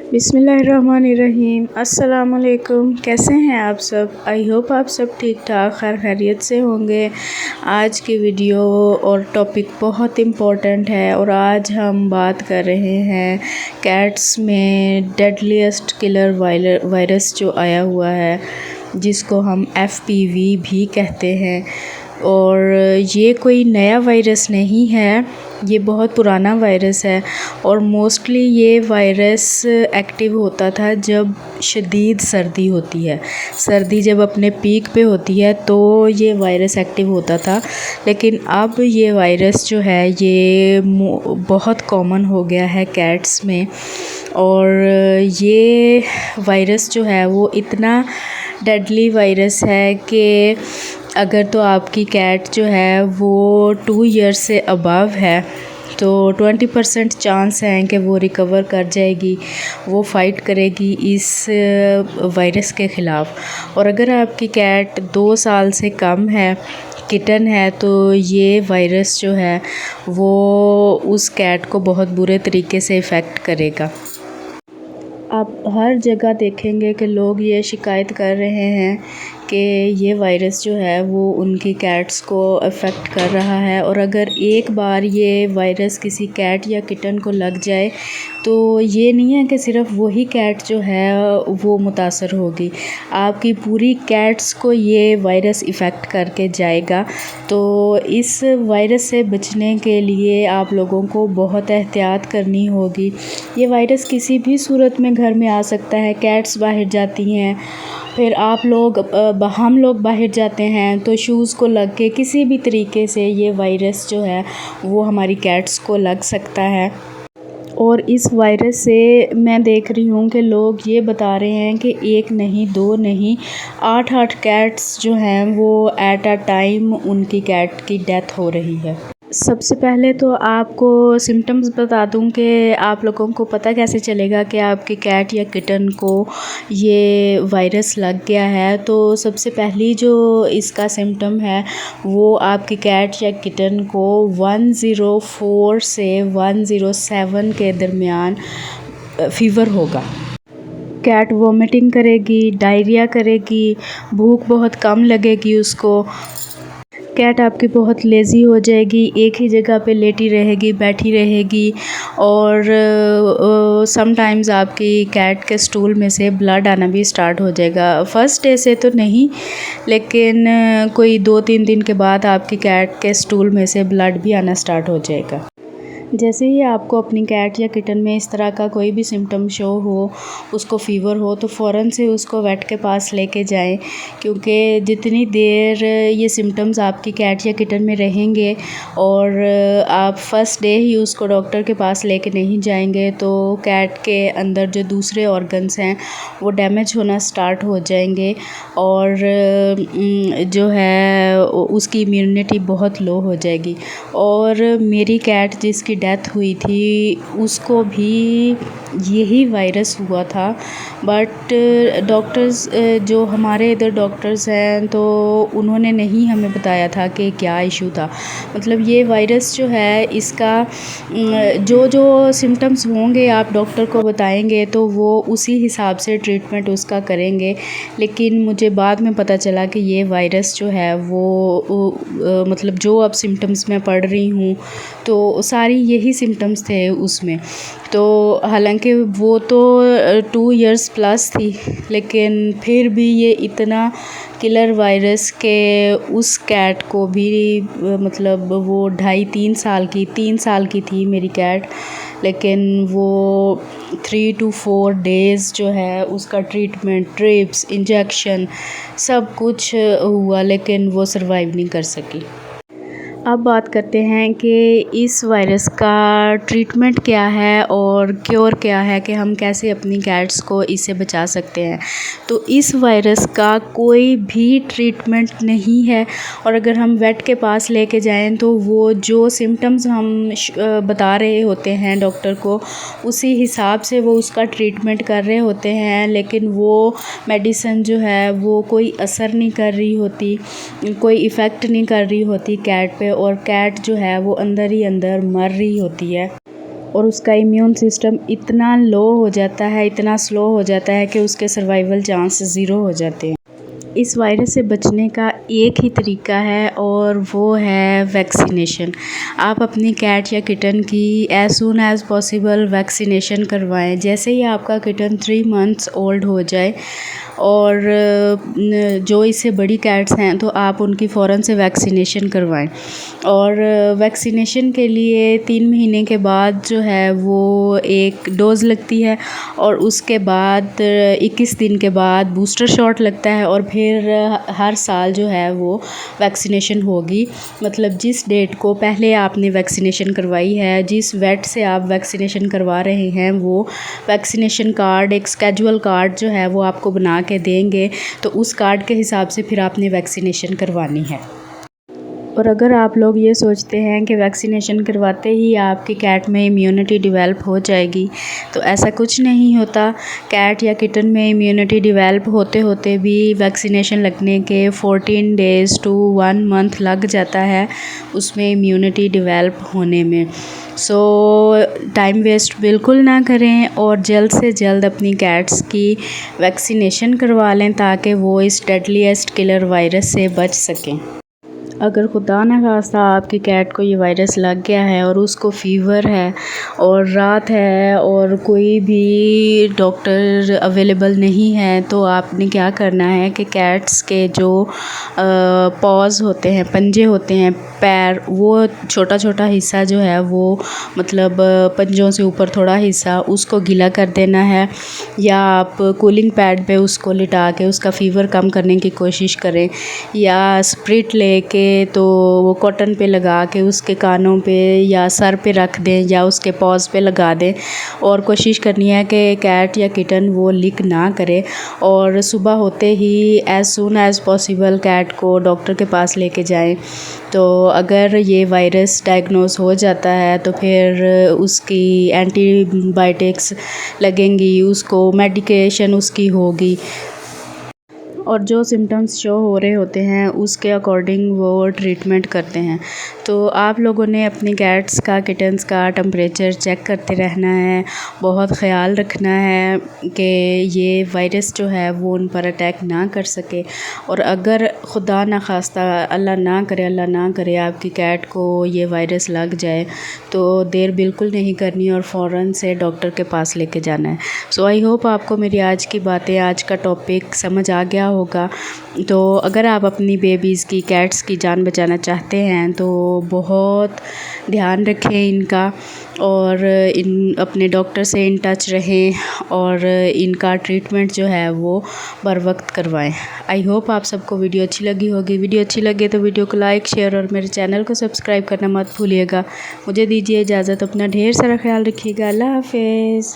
बिस्मिल्लाहिर्रहमानिर्रहीम। अस्सलाम वालेकुम। कैसे हैं आप सब? आई होप आप सब ठीक ठाक खैर खैरियत से होंगे। आज की वीडियो और टॉपिक बहुत इम्पोर्टेंट है और आज हम बात कर रहे हैं कैट्स में डेडलीस्ट किलर वायरस जो आया हुआ है, जिसको हम FPV भी कहते हैं। और ये कोई नया वायरस नहीं है, ये बहुत पुराना वायरस है और मोस्टली ये वायरस एक्टिव होता था जब शदीद सर्दी होती है। सर्दी जब अपने पीक पे होती है तो ये वायरस एक्टिव होता था, लेकिन अब ये वायरस जो है ये बहुत कॉमन हो गया है कैट्स में। और ये वायरस जो है वो इतना डेडली वायरस है कि अगर तो आपकी कैट जो है वो 2 ईयर्स से अबव है तो 20% चांस हैं कि वो रिकवर कर जाएगी, वो फ़ाइट करेगी इस वायरस के ख़िलाफ़। और अगर आपकी कैट 2 साल से कम है, किटन है, तो ये वायरस जो है वो उस कैट को बहुत बुरे तरीके से इफ़ेक्ट करेगा। आप हर जगह देखेंगे कि लोग ये शिकायत कर रहे हैं कि ये वायरस जो है वो उनकी कैट्स को अफ़ेक्ट कर रहा है। और अगर एक बार ये वायरस किसी कैट या किटन को लग जाए तो ये नहीं है कि सिर्फ़ वही कैट जो है वो मुतासर होगी, आपकी पूरी कैट्स को ये वायरस इफ़ेक्ट करके जाएगा। तो इस वायरस से बचने के लिए आप लोगों को बहुत एहतियात करनी होगी। ये वायरस किसी भी सूरत में घर में आ सकता है। कैट्स बाहर जाती हैं, फिर हम लोग बाहर जाते हैं तो शूज़ को लग के किसी भी तरीके से ये वायरस जो है वो हमारी कैट्स को लग सकता है। और इस वायरस से मैं देख रही हूँ कि लोग ये बता रहे हैं कि 1 नहीं 2 नहीं 8 कैट्स जो हैं वो एट अ टाइम उनकी कैट की डेथ हो रही है। सबसे पहले तो आपको सिम्टम्स बता दूं कि आप लोगों को पता कैसे चलेगा कि आपकी कैट या किटन को ये वायरस लग गया है। तो सबसे पहली जो इसका सिम्टम है वो आपकी कैट या किटन को 104 से 107 के दरमियान फ़ीवर होगा। कैट वॉमिटिंग करेगी, डायरिया करेगी, भूख बहुत कम लगेगी उसको। कैट आपकी बहुत लेज़ी हो जाएगी, एक ही जगह पे लेटी रहेगी, बैठी रहेगी। और समटाइम्स आपकी कैट के स्टूल में से ब्लड आना भी स्टार्ट हो जाएगा। फ़र्स्ट डे से तो नहीं, लेकिन कोई 2-3 दिन के बाद आपकी कैट के स्टूल में से ब्लड भी आना स्टार्ट हो जाएगा। जैसे ही आपको अपनी कैट या किटन में इस तरह का कोई भी सिम्टम शो हो, उसको फ़ीवर हो, तो फ़ौरन से उसको वेट के पास लेके जाएं, क्योंकि जितनी देर ये सिम्टम्स आपकी कैट या किटन में रहेंगे और आप फ़र्स्ट डे ही उसको डॉक्टर के पास लेके नहीं जाएंगे तो कैट के अंदर जो दूसरे ऑर्गन्स हैं वो डैमेज होना स्टार्ट हो जाएंगे और जो है उसकी इम्यूनिटी बहुत लो हो जाएगी। और मेरी कैट जिसकी डेथ हुई थी उसको भी यही वायरस हुआ था, बट डॉक्टर्स जो हमारे इधर डॉक्टर्स हैं तो उन्होंने नहीं हमें बताया था कि क्या इशू था। मतलब ये वायरस जो है इसका जो सिम्टम्स होंगे आप डॉक्टर को बताएंगे तो वो उसी हिसाब से ट्रीटमेंट उसका करेंगे। लेकिन मुझे बाद में पता चला कि ये वायरस जो है वो मतलब जो अब सिम्टम्स मैं पढ़ रही हूँ तो सारी यही सिम्टम्स थे उसमें। तो हालांकि वो तो 2 इयर्स प्लस थी, लेकिन फिर भी ये इतना किलर वायरस के उस कैट को भी मतलब वो 3 साल की थी मेरी कैट, लेकिन वो 3 to 4 डेज़ जो है उसका ट्रीटमेंट, ड्रिप्स, इंजेक्शन सब कुछ हुआ, लेकिन वो सर्वाइव नहीं कर सकी। अब बात करते हैं कि इस वायरस का ट्रीटमेंट क्या है और क्योर क्या है, कि हम कैसे अपनी कैट्स को इससे बचा सकते हैं। तो इस वायरस का कोई भी ट्रीटमेंट नहीं है और अगर हम वेट के पास लेके जाएं तो वो जो सिम्टम्स हम बता रहे होते हैं डॉक्टर को, उसी हिसाब से वो उसका ट्रीटमेंट कर रहे होते हैं, लेकिन वो मेडिसिन जो है वो कोई असर नहीं कर रही होती, कोई इफ़ेक्ट नहीं कर रही होती कैट पे, और कैट जो है वो अंदर ही अंदर मर रही होती है। और उसका इम्यून सिस्टम इतना लो हो जाता है, इतना स्लो हो जाता है कि उसके सर्वाइवल चांस ज़ीरो हो जाते हैं। इस वायरस से बचने का एक ही तरीका है और वो है वैक्सीनेशन। आप अपनी कैट या किटन की as soon as possible vaccination करवाएं। जैसे ही आपका किटन 3 मंथ्स ओल्ड हो जाए और जो इससे बड़ी कैट्स हैं तो आप उनकी फ़ौरन से वैक्सीनेशन करवाएं। और वैक्सीनेशन के लिए 3 महीने के बाद जो है वो एक डोज़ लगती है और उसके बाद 21 दिन के बाद बूस्टर शॉट लगता है और फिर हर साल जो है वो वैक्सीनेशन होगी। मतलब जिस डेट को पहले आपने वैक्सीनेशन करवाई है, जिस वेट से आप वैक्सीनेशन करवा रहे हैं, वो वैक्सीनेशन कार्ड, एक स्केड्यूल कार्ड जो है वो आपको बना के देंगे, तो उस कार्ड के हिसाब से फिर आपने वैक्सीनेशन करवानी है। और अगर आप लोग ये सोचते हैं कि वैक्सीनेशन करवाते ही आपकी कैट में इम्यूनिटी डेवलप हो जाएगी, तो ऐसा कुछ नहीं होता। कैट या किटन में इम्यूनिटी डेवलप होते होते भी वैक्सीनेशन लगने के 14 डेज़ टू 1 मंथ लग जाता है उसमें इम्यूनिटी डेवलप होने में। सो टाइम वेस्ट बिल्कुल ना करें और जल्द से जल्द अपनी कैट्स की वैक्सीनेशन करवा लें ताकि वो इस डेडलीस्ट किलर वायरस से बच सकें। अगर खुदा न खास्ता आपकी कैट को ये वायरस लग गया है और उसको फ़ीवर है और रात है और कोई भी डॉक्टर अवेलेबल नहीं है, तो आपने क्या करना है कि कैट्स के जो पॉज होते हैं, पंजे होते हैं, पैर, वो छोटा छोटा हिस्सा जो है वो मतलब पंजों से ऊपर थोड़ा हिस्सा उसको गीला कर देना है, या आप कूलिंग पैड पे उसको लिटा के उसका फ़ीवर कम करने की कोशिश करें, या स्प्रिट लेके तो वो कॉटन पे लगा के उसके कानों पे या सर पे रख दें या उसके पॉज पे लगा दें। और कोशिश करनी है कि कैट या किटन वो लीक ना करे और सुबह होते ही as soon as possible cat को डॉक्टर के पास लेके जाएं। तो अगर ये वायरस डायग्नोस हो जाता है तो फिर उसकी एंटीबायोटिक्स लगेंगी, उसको मेडिकेशन उसकी होगी और जो सिम्टम्स शो हो रहे होते हैं उसके अकॉर्डिंग वो ट्रीटमेंट करते हैं। तो आप लोगों ने अपनी कैट्स का, किटन्स का टेम्परेचर चेक करते रहना है, बहुत ख़याल रखना है कि ये वायरस जो है वो उन पर अटैक ना कर सके। और अगर खुदा न खास्ता, अल्लाह ना करे आपकी कैट को ये वायरस लग जाए, तो देर बिल्कुल नहीं करनी और फ़ौरन से डॉक्टर के पास लेके जाना है। सो आई होप आपको मेरी आज की बातें, आज का टॉपिक समझ आ गया होगा। तो अगर आप अपनी बेबीज़ की, कैट्स की जान बचाना चाहते हैं तो बहुत ध्यान रखें इनका और अपने डॉक्टर से इन टच रहें और इनका ट्रीटमेंट जो है वो बर वक्त करवाएं। आई होप आप सबको वीडियो अच्छी लगी होगी। वीडियो अच्छी लगे तो वीडियो को लाइक, शेयर और मेरे चैनल को सब्सक्राइब करना मत भूलिएगा। मुझे दीजिए इजाज़त, अपना ढेर सारा ख्याल रखिएगा। अल्लाह हाफ़िज़।